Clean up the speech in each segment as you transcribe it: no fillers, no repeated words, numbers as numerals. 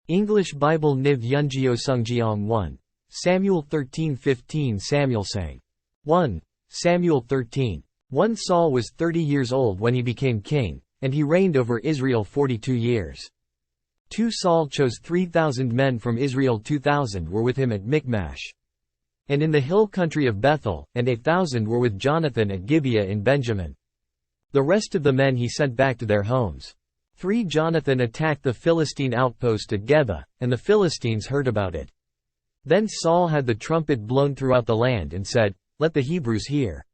English Bible NIV 영어성경 1. Samuel 13:15 Samuel sang. 1 Samuel 13. 1 Saul was 30 years old when he became king, and he reigned over Israel 42 years. 2 Saul chose 3,000 men from Israel, 2,000 were with him at Michmash and in the hill country of Bethel, and 8,000 were with Jonathan at Gibeah in Benjamin. The rest of the men he sent back to their homes. 3 Jonathan attacked the Philistine outpost at Geba, and the Philistines heard about it. Then Saul had the trumpet blown throughout the land and said, "Let the Hebrews hear."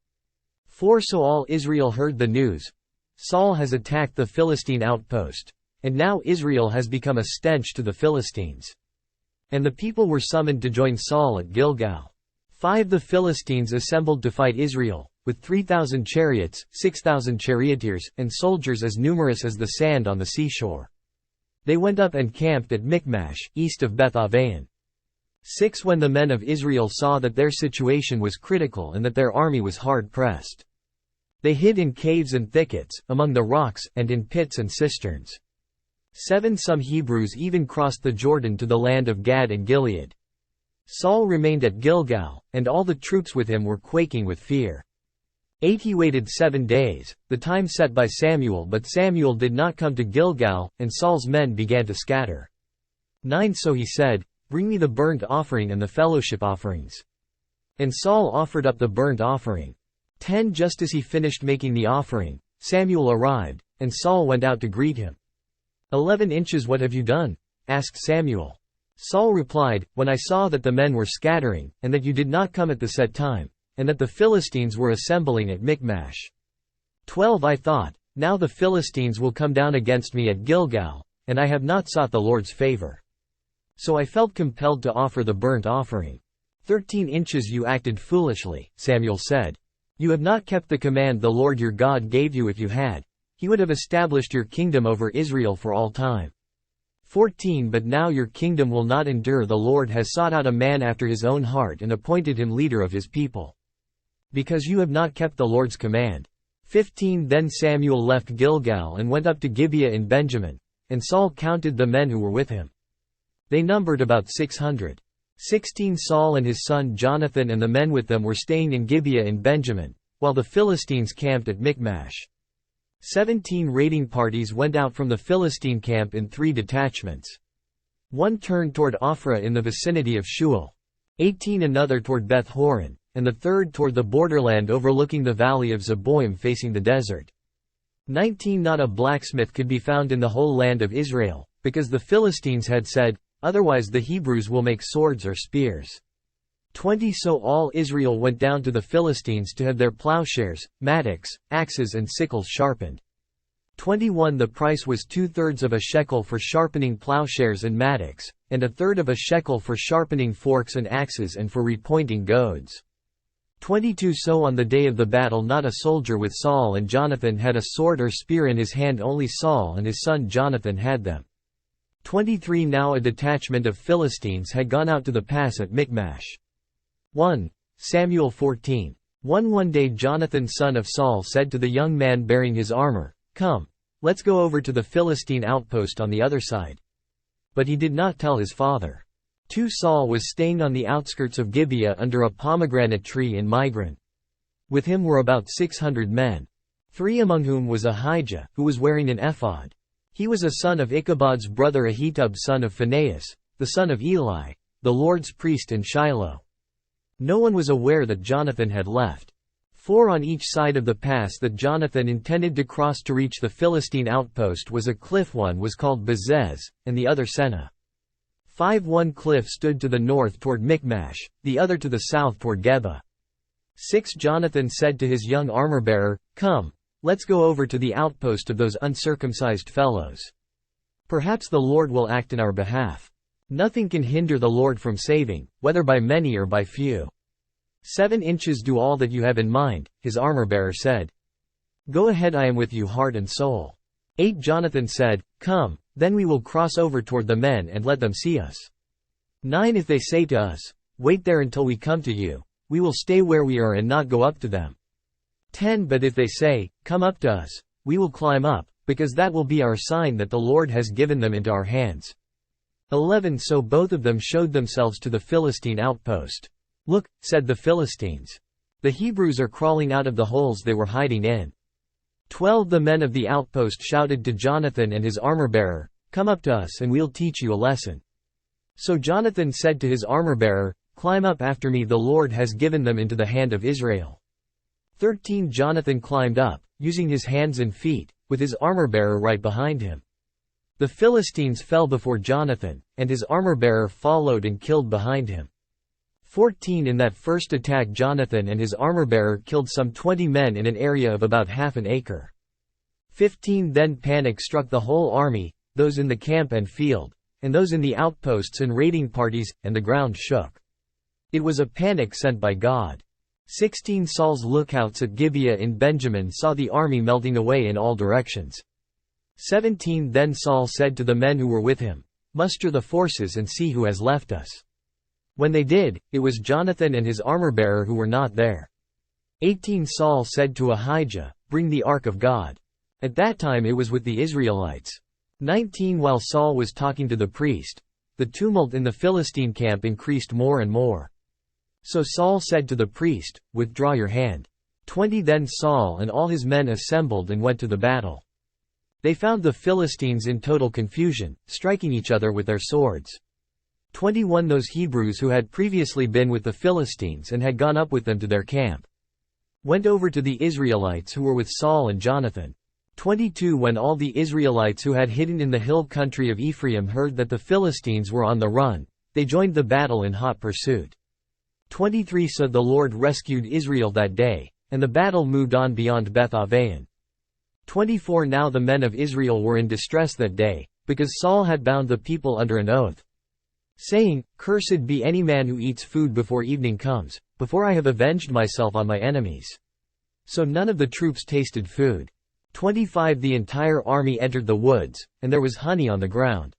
4 So all Israel heard the news. Saul has attacked the Philistine outpost, and now Israel has become a stench to the Philistines. And the people were summoned to join Saul at Gilgal. 5 The Philistines assembled to fight Israel, with 3,000 chariots, 6,000 charioteers, and soldiers as numerous as the sand on the seashore. They went up and camped at Michmash, east of Beth-aven. 6 When the men of Israel saw that their situation was critical and that their army was hard-pressed, they hid in caves and thickets, among the rocks, and in pits and cisterns. 7 Some Hebrews even crossed the Jordan to the land of Gad and Gilead. Saul remained at Gilgal, and all the troops with him were quaking with fear. 8 He waited 7 days, the time set by Samuel, but Samuel did not come to Gilgal, and Saul's men began to scatter. 9 So he said, "Bring me the burnt offering and the fellowship offerings." And Saul offered up the burnt offering. 10 Just as he finished making the offering, Samuel arrived, and Saul went out to greet him. 11 Inches What have you done? Asked Samuel. Saul replied, "When I saw that the men were scattering, and that you did not come at the set time, and that the Philistines were assembling at Michmash. 12 I thought, now the Philistines will come down against me at Gilgal, and I have not sought the Lord's favor. So I felt compelled to offer the burnt offering." 13 Inches You acted foolishly, Samuel said. You have not kept the command the Lord your God gave you. If you had, he would have established your kingdom over Israel for all time. 14 But now your kingdom will not endure. The Lord has sought out a man after his own heart and appointed him leader of his people, because you have not kept the Lord's command. 15 Then Samuel left Gilgal and went up to Gibeah in Benjamin, and Saul counted the men who were with him. They numbered about 600. 16 Saul and his son Jonathan and the men with them were staying in Gibeah in Benjamin, while the Philistines camped at Michmash. 17 Raiding parties went out from the Philistine camp in 3 detachments. 1 turned toward Ophrah in the vicinity of Shual. 18 Another toward Beth Horon, and the third toward the borderland overlooking the valley of Zeboim facing the desert. 19 Not a blacksmith could be found in the whole land of Israel, because the Philistines had said, "Otherwise the Hebrews will make swords or spears." 20 So all Israel went down to the Philistines to have their plowshares, mattocks, axes and sickles sharpened. 21 The price was 2/3 of a shekel for sharpening plowshares and mattocks, and 1/3 of a shekel for sharpening forks and axes and for repointing goads. 22 So on the day of the battle not a soldier with Saul and Jonathan had a sword or spear in his hand, only Saul and his son Jonathan had them. 23 Now a detachment of Philistines had gone out to the pass at Michmash. 1 Samuel 14. 1 day Jonathan son of Saul said to the young man bearing his armor, "Come, let's go over to the Philistine outpost on the other side." But he did not tell his father. 2 Saul was staying on the outskirts of Gibeah under a pomegranate tree in Migron. With him were about 600 men. 3 Among whom was Ahijah, who was wearing an ephod. He was a son of Ichabod's brother Ahitub son of Phinehas, the son of Eli, the Lord's priest in Shiloh. No one was aware that Jonathan had left. 4 On each side of the pass that Jonathan intended to cross to reach the Philistine outpost was a cliff. One was called Bezez, and the other Seneh. 5 One cliff stood to the north toward Michmash, the other to the south toward Geba. 6 Jonathan said to his young armor-bearer, "Come, let's go over to the outpost of those uncircumcised fellows. Perhaps the Lord will act in our behalf. Nothing can hinder the Lord from saving, whether by many or by few." 7 Inches Do all that you have in mind, his armor-bearer said. "Go ahead, I am with you heart and soul." 8 Jonathan said, "Come, then we will cross over toward the men and let them see us." 9 If they say to us, "Wait there until we come to you," we will stay where we are and not go up to them. 10 But if they say, "Come up to us," we will climb up, because that will be our sign that the Lord has given them into our hands. 11 So both of them showed themselves to the Philistine outpost. Look, said the Philistines. The Hebrews are crawling out of the holes they were hiding in. 12 The men of the outpost shouted to Jonathan and his armor-bearer, Come up to us and we'll teach you a lesson. So Jonathan said to his armor-bearer, Climb up after me, the Lord has given them into the hand of Israel. 13 Jonathan climbed up, using his hands and feet, with his armor-bearer right behind him. The Philistines fell before Jonathan, and his armor-bearer followed and killed behind him. 14 In that first attack Jonathan and his armor-bearer killed some 20 men in an area of about half an acre. 15 Then panic struck the whole army, those in the camp and field, and those in the outposts and raiding parties, and the ground shook. It was a panic sent by God. 16 Saul's lookouts at Gibeah in Benjamin saw the army melting away in all directions. 17 Then Saul said to the men who were with him, Muster the forces and see who has left us. When they did, it was Jonathan and his armor-bearer who were not there. 18 Saul said to Ahijah, Bring the ark of God. At that time it was with the Israelites. 19 While Saul was talking to the priest, the tumult in the Philistine camp increased more and more. So Saul said to the priest, Withdraw your hand. 20 Then Saul and all his men assembled and went to the battle. They found the Philistines in total confusion, striking each other with their swords. 21 Those Hebrews who had previously been with the Philistines and had gone up with them to their camp went over to the Israelites who were with Saul and Jonathan. 22 When all the Israelites who had hidden in the hill country of Ephraim heard that the Philistines were on the run, they joined the battle in hot pursuit. 23 So the Lord rescued Israel that day, and the battle moved on beyond Beth-aven. 24 Now the men of Israel were in distress that day, because Saul had bound the people under an oath, saying, Cursed be any man who eats food before evening comes, before I have avenged myself on my enemies. So none of the troops tasted food. 25 The entire army entered the woods, and there was honey on the ground.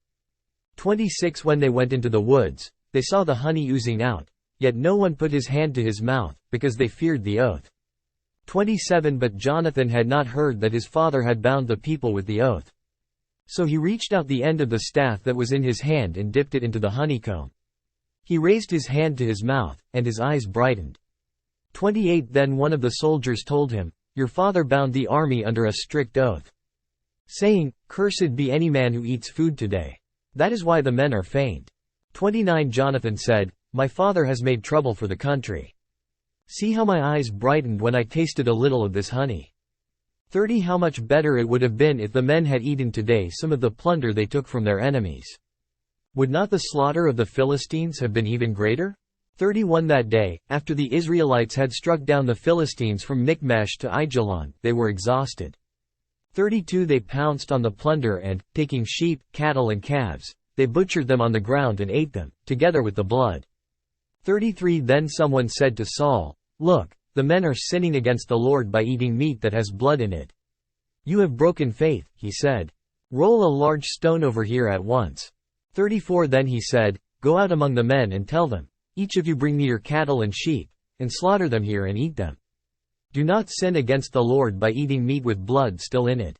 26 When they went into the woods, they saw the honey oozing out, yet no one put his hand to his mouth, because they feared the oath. 27 But Jonathan had not heard that his father had bound the people with the oath. So he reached out the end of the staff that was in his hand and dipped it into the honeycomb. He raised his hand to his mouth, and his eyes brightened. 28 Then one of the soldiers told him, Your father bound the army under a strict oath, saying, Cursed be any man who eats food today. That is why the men are faint. 29 Jonathan said, My father has made trouble for the country. See how my eyes brightened when I tasted a little of this honey. 30 How much better it would have been if the men had eaten today some of the plunder they took from their enemies. Would not the slaughter of the Philistines have been even greater? 31 That day, after the Israelites had struck down the Philistines from Michmash to Aijalon, they were exhausted. 32 They pounced on the plunder and, taking sheep, cattle and calves, they butchered them on the ground and ate them, together with the blood. 33 Then someone said to Saul, Look, the men are sinning against the Lord by eating meat that has blood in it. You have broken faith, he said. Roll a large stone over here at once. 34 Then he said, Go out among the men and tell them, Each of you bring me your cattle and sheep, and slaughter them here and eat them. Do not sin against the Lord by eating meat with blood still in it.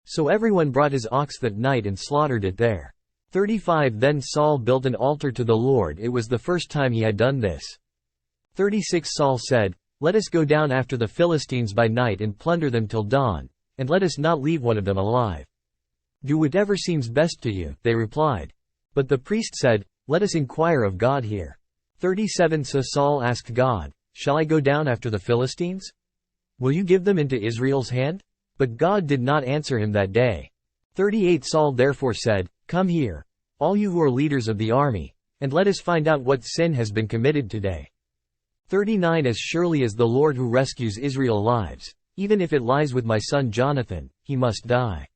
So everyone brought his ox that night and slaughtered it there. 35 Then Saul built an altar to the Lord. It was the first time he had done this. 36 Saul said, Let us go down after the Philistines by night and plunder them till dawn, and let us not leave one of them alive. Do whatever seems best to you, they replied. But the priest said, Let us inquire of God here. 37 So Saul asked God, Shall I go down after the Philistines? Will you give them into Israel's hand? But God did not answer him that day. 38 Saul therefore said, Come here, all you who are leaders of the army, and let us find out what sin has been committed today. 39 As surely as the Lord who rescues Israel lives, even if it lies with my son Jonathan, he must die.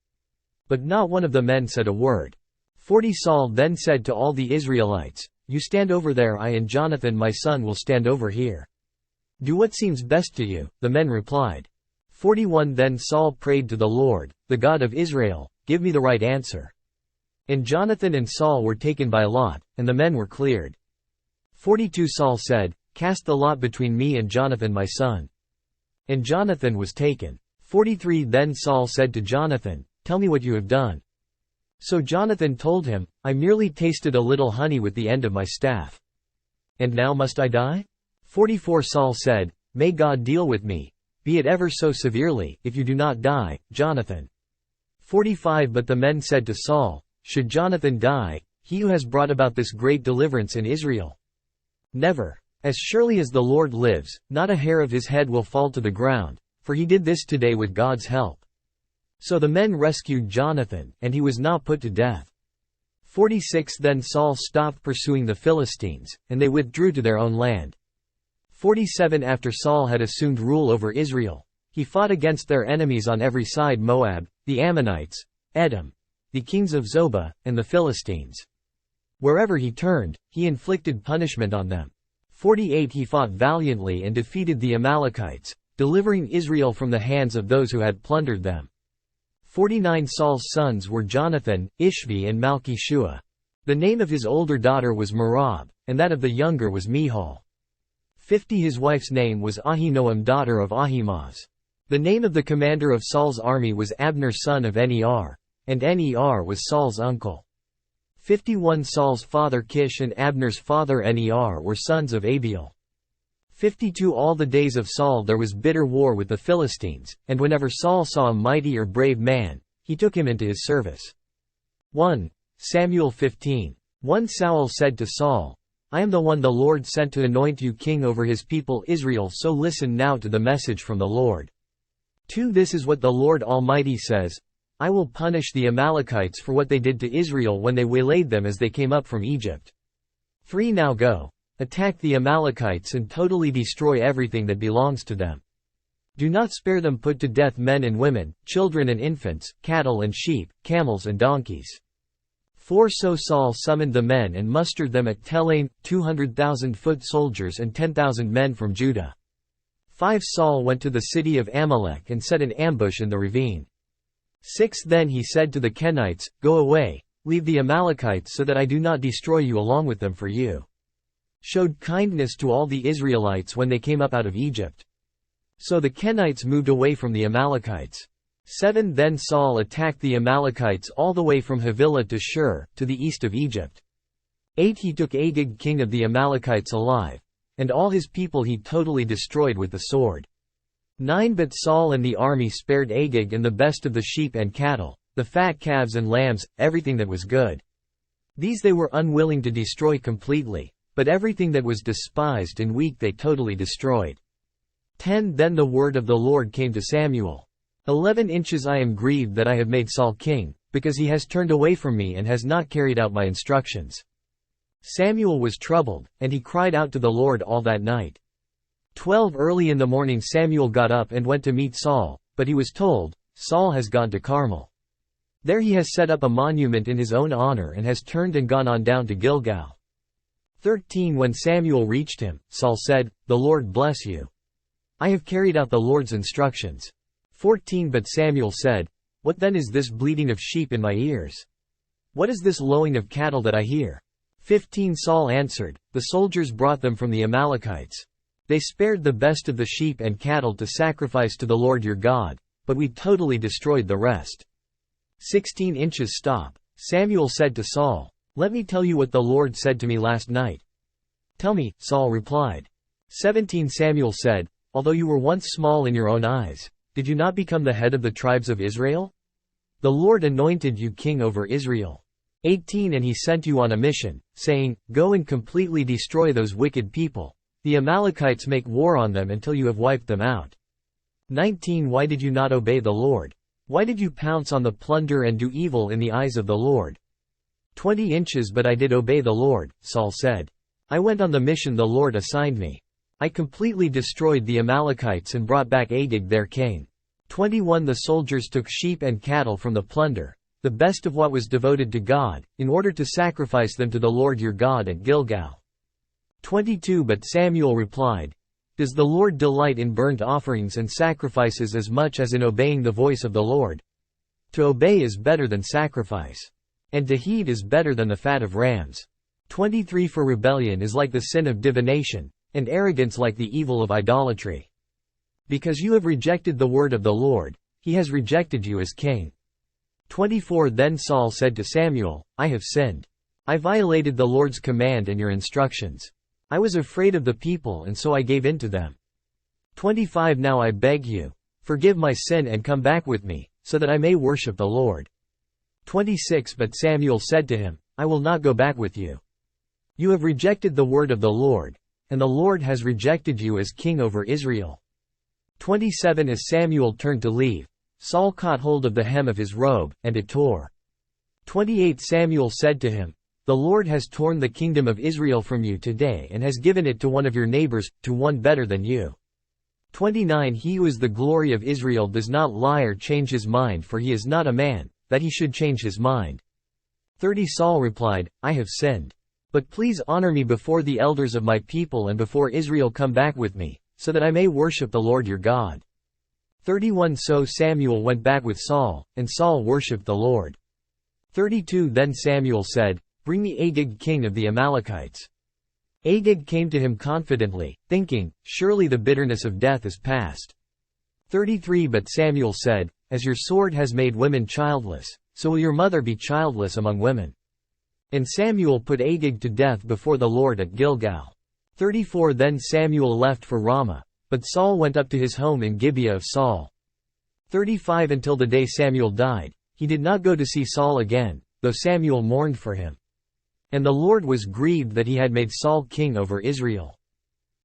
But not one of the men said a word. 40 Saul then said to all the Israelites, You stand over there, I and Jonathan my son will stand over here. Do what seems best to you, the men replied. 41 Then Saul prayed to the Lord, the God of Israel, Give me the right answer. And Jonathan and Saul were taken by lot, and the men were cleared. 42 Saul said, Cast the lot between me and Jonathan my son. And Jonathan was taken. 43 Then Saul said to Jonathan, Tell me what you have done. So Jonathan told him, I merely tasted a little honey with the end of my staff. And now must I die? 44 Saul said, May God deal with me, be it ever so severely, if you do not die, Jonathan. 45 But the men said to Saul, Should Jonathan die, he who has brought about this great deliverance in Israel? Never. As surely as the Lord lives, not a hair of his head will fall to the ground, for he did this today with God's help. So the men rescued Jonathan, and he was not put to death. 46 Then Saul stopped pursuing the Philistines, and they withdrew to their own land. 47 After Saul had assumed rule over Israel, he fought against their enemies on every side: Moab, the Ammonites, Edom, the kings of Zobah, and the Philistines. Wherever he turned, he inflicted punishment on them. 48 He fought valiantly and defeated the Amalekites, delivering Israel from the hands of those who had plundered them. 49 Saul's sons were Jonathan, Ishvi and Malchishua. The name of his older daughter was Merab, and that of the younger was Michal. 50 His wife's name was Ahinoam, daughter of Ahimaaz. The name of the commander of Saul's army was Abner, son of Ner, and Ner was Saul's uncle. 51 Saul's father Kish and Abner's father Ner were sons of Abiel. 52 All the days of Saul there was bitter war with the Philistines, and whenever Saul saw a mighty or brave man, he took him into his service. 1 Samuel 15. 1 said to Saul, I am the one the Lord sent to anoint you king over his people Israel, so listen now to the message from the Lord. 2 This is what the Lord Almighty says, I will punish the Amalekites for what they did to Israel when they waylaid them as they came up from Egypt. 3 Now go. Attack the Amalekites and totally destroy everything that belongs to them. Do not spare them, put to death men and women, children and infants, cattle and sheep, camels and donkeys. 4 So Saul summoned the men and mustered them at Telaim, 200,000 foot soldiers and 10,000 men from Judah. 5 Saul went to the city of Amalek and set an ambush in the ravine. 6 Then he said to the Kenites, Go away, leave the Amalekites so that I do not destroy you along with them, for you showed kindness to all the Israelites when they came up out of Egypt. So the Kenites moved away from the Amalekites. 7 Then Saul attacked the Amalekites all the way from Havilah to Shur, to the east of Egypt. 8 He took Agag king of the Amalekites alive, and all his people he totally destroyed with the sword. 9 But Saul and the army spared Agag and the best of the sheep and cattle, the fat calves and lambs, everything that was good. These they were unwilling to destroy completely, but everything that was despised and weak they totally destroyed. 10 Then the word of the Lord came to Samuel. 11 I am grieved that I have made Saul king, because he has turned away from me and has not carried out my instructions. Samuel was troubled, and he cried out to the Lord all that night. 12 Early in the morning Samuel got up and went to meet Saul, but he was told, Saul has gone to Carmel. There he has set up a monument in his own honor and has turned and gone on down to Gilgal. 13 When Samuel reached him, Saul said, The Lord bless you. I have carried out the Lord's instructions. 14 But Samuel said, What then is this bleating of sheep in my ears? What is this lowing of cattle that I hear? 15 Saul answered, The soldiers brought them from the Amalekites. They spared the best of the sheep and cattle to sacrifice to the Lord your God, but we totally destroyed the rest. 16 Stop. Samuel said to Saul, Let me tell you what the Lord said to me last night. Tell me, Saul replied. 17 Samuel said, Although you were once small in your own eyes, did you not become the head of the tribes of Israel? The Lord anointed you king over Israel. 18 And he sent you on a mission, saying, Go and completely destroy those wicked people. The Amalekites, make war on them until you have wiped them out. 19 Why did you not obey the Lord? Why did you pounce on the plunder and do evil in the eyes of the Lord? 20 But I did obey the Lord, Saul said. I went on the mission the Lord assigned me. I completely destroyed the Amalekites and brought back Agag their king. 21 The soldiers took sheep and cattle from the plunder, the best of what was devoted to God, in order to sacrifice them to the Lord your God at Gilgal. 22 But Samuel replied, Does the Lord delight in burnt offerings and sacrifices as much as in obeying the voice of the Lord? To obey is better than sacrifice, and to heed is better than the fat of rams. 23 For rebellion is like the sin of divination, and arrogance like the evil of idolatry. Because you have rejected the word of the Lord, he has rejected you as king. 24 Then Saul said to Samuel, I have sinned. I violated the Lord's command and your instructions. I was afraid of the people and so I gave in to them. 25 Now I beg you, forgive my sin and come back with me, so that I may worship the Lord. 26 But Samuel said to him, I will not go back with you. You have rejected the word of the Lord, and the Lord has rejected you as king over Israel. 27 As Samuel turned to leave, Saul caught hold of the hem of his robe, and it tore. 28 Samuel said to him, The Lord has torn the kingdom of Israel from you today and has given it to one of your neighbors, to one better than you. 29 He who is the glory of Israel does not lie or change his mind, for he is not a man, that he should change his mind. 30 Saul replied, I have sinned. But please honor me before the elders of my people and before Israel. Come back with me, so that I may worship the Lord your God. 31 So Samuel went back with Saul, and Saul worshipped the Lord. 32 Then Samuel said, Bring me Agag king of the Amalekites. Agag came to him confidently, thinking, Surely the bitterness of death is past. 33 But Samuel said, As your sword has made women childless, so will your mother be childless among women. And Samuel put Agag to death before the Lord at Gilgal. 34 Then Samuel left for Ramah, but Saul went up to his home in Gibeah of Saul. 35 Until the day Samuel died, he did not go to see Saul again, though Samuel mourned for him. And the Lord was grieved that he had made Saul king over Israel.